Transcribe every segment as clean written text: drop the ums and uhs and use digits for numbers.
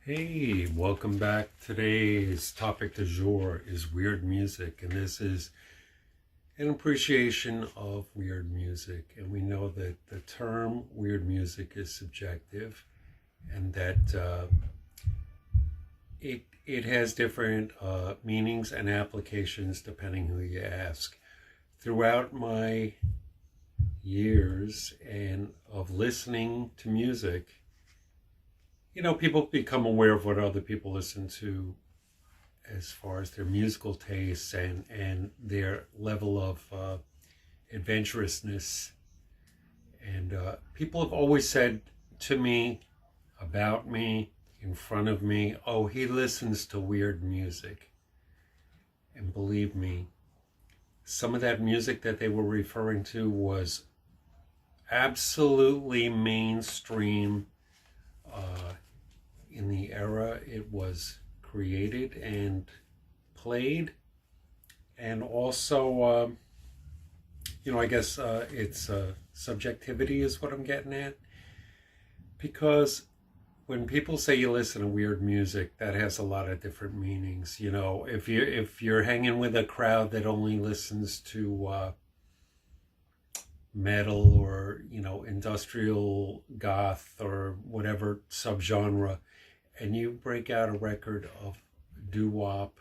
Hey, welcome back. Today's topic du jour is weird music, and this is an appreciation of weird music. And we know that the term weird music is subjective, and that it has different meanings and applications depending who you ask. Throughout my years and of listening to music, people become aware of what other people listen to as far as their musical tastes and their level of adventurousness. And people have always said to me, about me, in front of me, oh, he listens to weird music. And believe me, some of that music that they were referring to was absolutely mainstream in the era it was created and played. And also, I guess it's subjectivity is what I'm getting at. Because when people say you listen to weird music, that has a lot of different meanings. If you're hanging with a crowd that only listens to metal or industrial goth or whatever subgenre, and you break out a record of doo-wop,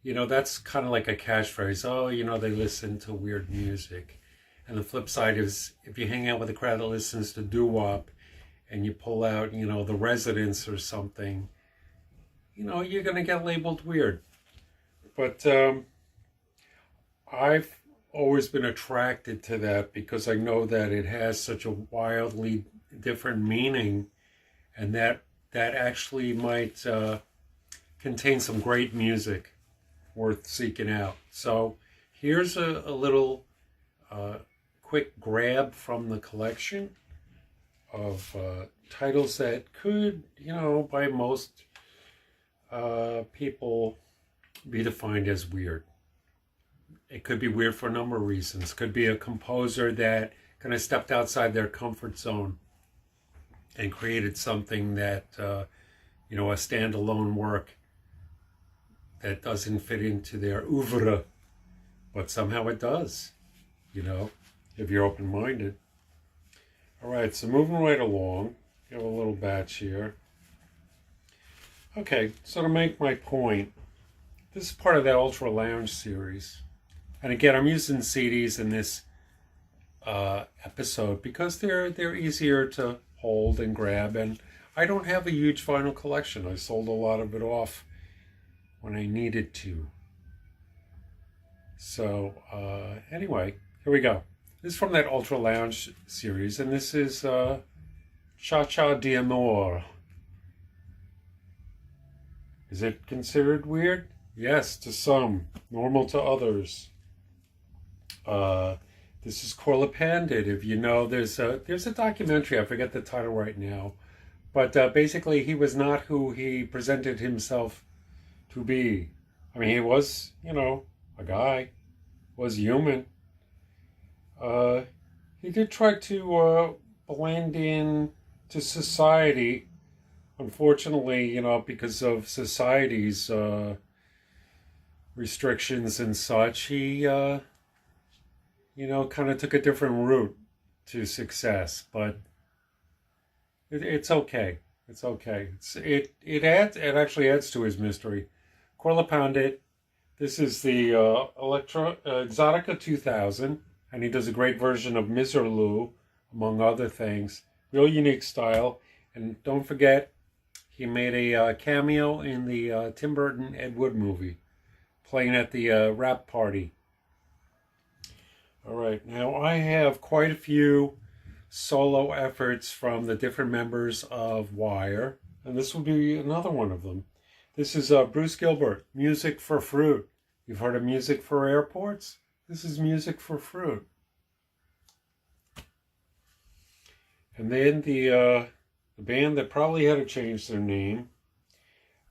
that's kind of like a catchphrase. Oh, they listen to weird music. And the flip side is, if you hang out with a crowd that listens to doo-wop and you pull out, the Residents or something, you're going to get labeled weird. But I've always been attracted to that because I know that it has such a wildly different meaning, and that actually might contain some great music worth seeking out. So here's a little quick grab from the collection of titles that could, by most people be defined as weird. It could be weird for a number of reasons. Could be a composer that kind of stepped outside their comfort zone and created something that, a standalone work that doesn't fit into their oeuvre, but somehow it does, if you're open-minded. All right, so moving right along, have a little batch here. Okay, so to make my point, this is part of that Ultra Lounge series. And again, I'm using CDs in this episode because they're easier to hold and grab, and I don't have a huge vinyl collection. I sold a lot of it off when I needed to. So anyway, here we go. This is from that Ultra Lounge series, and this is Cha Cha d'Amore. Is it considered weird? Yes, to some. Normal to others. This is Corlapandid. If you know, there's a documentary. I forget the title right now, but basically he was not who he presented himself to be. I mean, he was, a guy, was human. He did try to blend in to society. Unfortunately, because of society's restrictions and such, he kind of took a different route to success, but it's okay. It's okay. It actually adds to his mystery. Corlapandid. This is the Exotica 2000, and he does a great version of Miserlou, among other things. Real unique style, and don't forget, he made a cameo in the Tim Burton Ed Wood movie, playing at the rap party. All right, now I have quite a few solo efforts from the different members of Wire, and this will be another one of them. This is Bruce Gilbert, Music for Fruit. You've heard of Music for Airports? This is Music for Fruit. And then the band that probably had to change their name.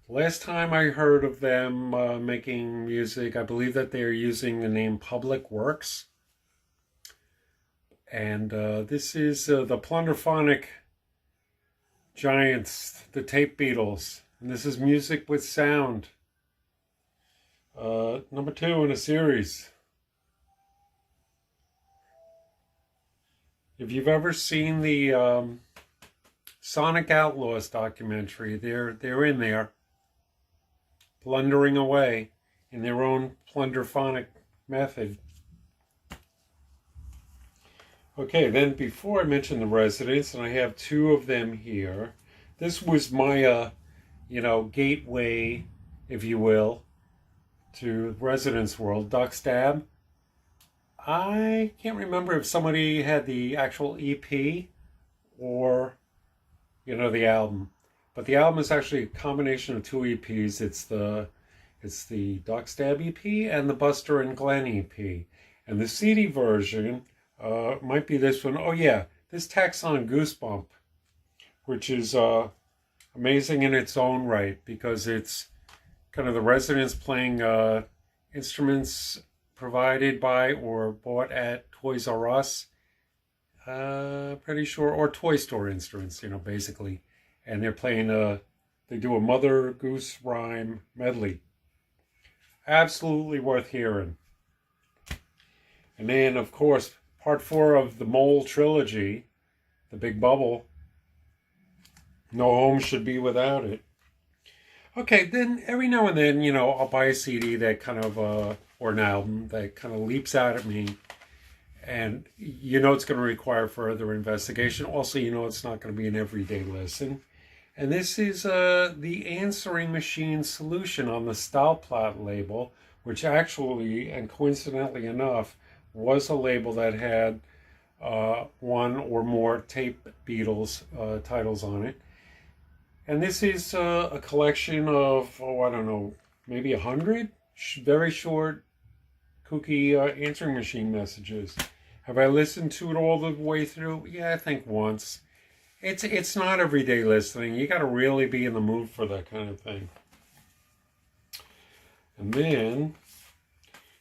Last time I heard of them making music, I believe that they're using the name Public Works. And this is the Plunderphonic Giants, the Tape Beatles. And this is music with sound. Number 2 in a series. If you've ever seen the Sonic Outlaws documentary, they're in there, plundering away in their own plunderphonic method. Okay, then before I mention the residents, and I have 2 of them here, this was my, gateway, if you will, to Residence World, Duck Stab. I can't remember if somebody had the actual EP or, the album. But the album is actually a combination of 2 EPs. It's the Duck Stab EP and the Buster and Glenn EP. And the CD version might be this one. Oh yeah, this tacks on Goosebump, which is amazing in its own right, because it's kind of the residents playing instruments provided by or bought at Toys R Us, pretty sure, or toy store instruments, basically. And they're playing they do a Mother Goose rhyme medley. Absolutely worth hearing. And then, of course, part 4 of the Mole trilogy, The Big Bubble. No home should be without it. Okay, then every now and then, I'll buy a CD that kind of, or an album that kind of leaps out at me. And it's going to require further investigation. Also, it's not going to be an everyday listen. And this is the Answering Machine Solution on the Stahlplatte label, which actually, and coincidentally enough, was a label that had 1 or more tape Beatles titles on it. And this is a collection of, I don't know, maybe 100 very short, kooky answering machine messages. Have I listened to it all the way through? Yeah, I think once. It's not everyday listening. You got to really be in the mood for that kind of thing. And then,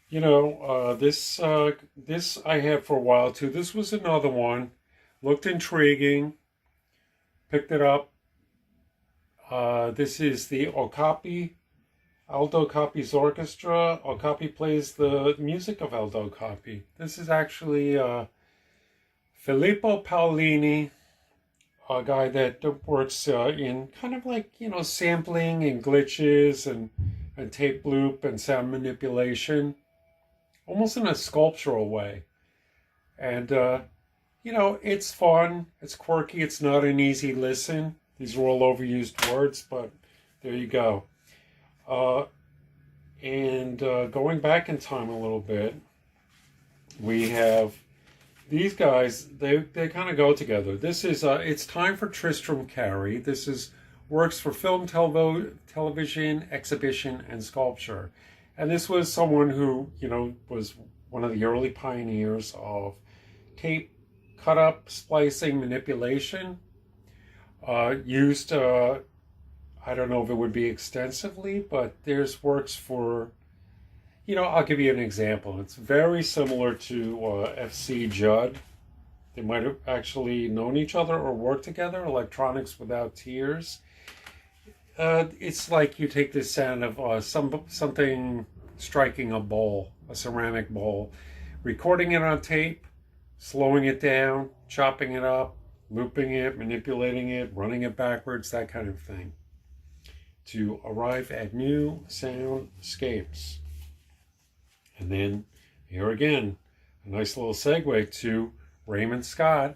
this I had for a while too. This was another one. Looked intriguing. Picked it up. This is the Okapi, Aldo Capi's orchestra. Okapi plays the music of Aldo Capi. This is actually Filippo Paolini, a guy that works in kind of like, sampling and glitches and tape loop and sound manipulation, almost in a sculptural way. And, it's fun, it's quirky, it's not an easy listen. These are all overused words, but there you go. And going back in time a little bit, we have these guys, they kind of go together. This is, it's time for Tristram Cary. This is works for film, television, exhibition, and sculpture. And this was someone who, was one of the early pioneers of tape cut-up, splicing, manipulation. Used, I don't know if it would be extensively, but there's works for, I'll give you an example. It's very similar to F.C. Judd. They might have actually known each other or worked together, Electronics Without Tears. It's like you take the sound of something striking a bowl, a ceramic bowl, recording it on tape, slowing it down, chopping it up, looping it, manipulating it, running it backwards, that kind of thing, to arrive at new soundscapes. And then, here again, a nice little segue to Raymond Scott,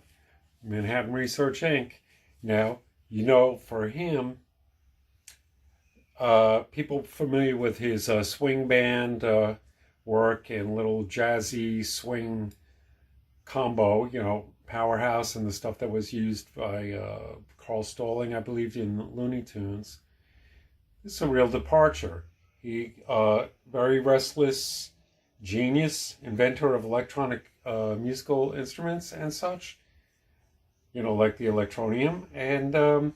Manhattan Research Inc. Now, for him, people familiar with his swing band work and little jazzy swing combo, Powerhouse and the stuff that was used by Carl Stalling, I believe, in Looney Tunes. This is a real departure. He, very restless genius, inventor of electronic musical instruments and such, like the Electronium. And,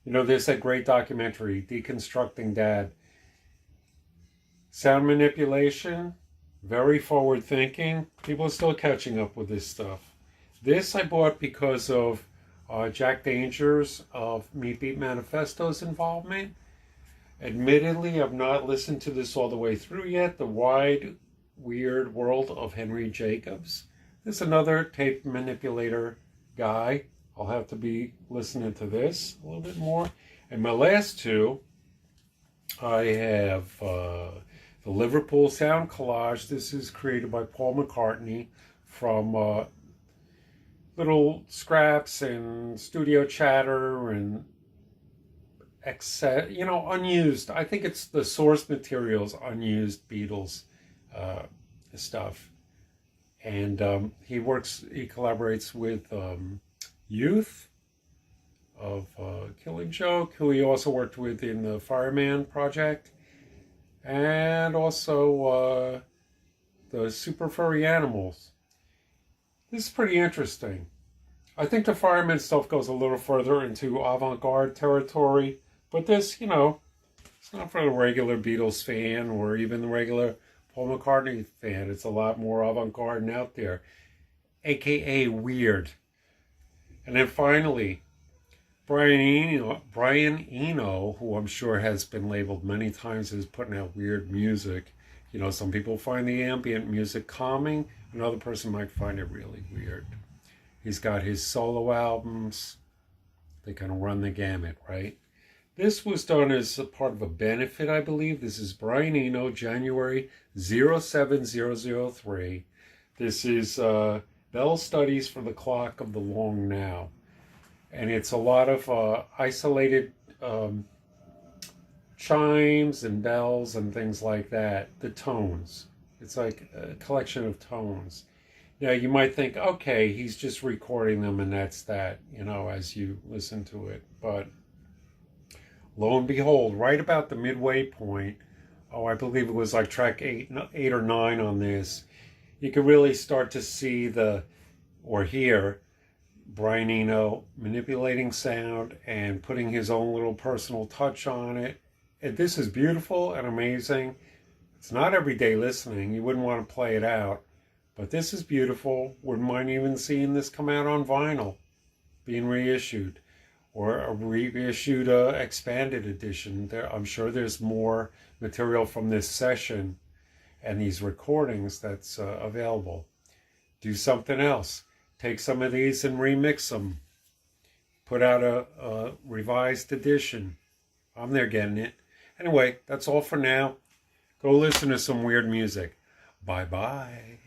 there's that great documentary, Deconstructing Dad. Sound manipulation, very forward thinking. People are still catching up with this stuff. This I bought because of Jack Dangers of Meat Beat Manifesto's involvement. Admittedly, I've not listened to this all the way through yet. The Wide Weird World of Henry Jacobs. This is another tape manipulator guy. I'll have to be listening to this a little bit more. And my last two, I have the Liverpool Sound Collage. This is created by Paul McCartney from little scraps and studio chatter and unused. I think it's the source materials, unused Beatles stuff. And he collaborates with Youth of Killing Joke, who he also worked with in the Fireman project, and also the Super Furry Animals. This is pretty interesting. I think the Fireman stuff goes a little further into avant-garde territory, but this, it's not for the regular Beatles fan or even the regular Paul McCartney fan. It's a lot more avant-garde and out there, aka weird. And then finally, Brian Eno, who I'm sure has been labeled many times as putting out weird music. Some people find the ambient music calming. Another person might find it really weird. He's got his solo albums. They kind of run the gamut, right? This was done as a part of a benefit, I believe. This is Brian Eno, January 07003. This is Bell Studies for the Clock of the Long Now. And it's a lot of isolated chimes and bells and things like that. The tones. It's like a collection of tones. Now, you might think, okay, he's just recording them and that's that, as you listen to it. But lo and behold, right about the midway point, I believe it was like track 8 or 9 on this, you could really start to see or hear Brian Eno manipulating sound and putting his own little personal touch on it. And this is beautiful and amazing. It's not everyday listening. You wouldn't want to play it out. But this is beautiful. Wouldn't mind even seeing this come out on vinyl, being reissued, or a reissued expanded edition. I'm sure there's more material from this session and these recordings that's available. Do something else. Take some of these and remix them. Put out a revised edition. I'm there getting it. Anyway, that's all for now. Go listen to some weird music. Bye-bye.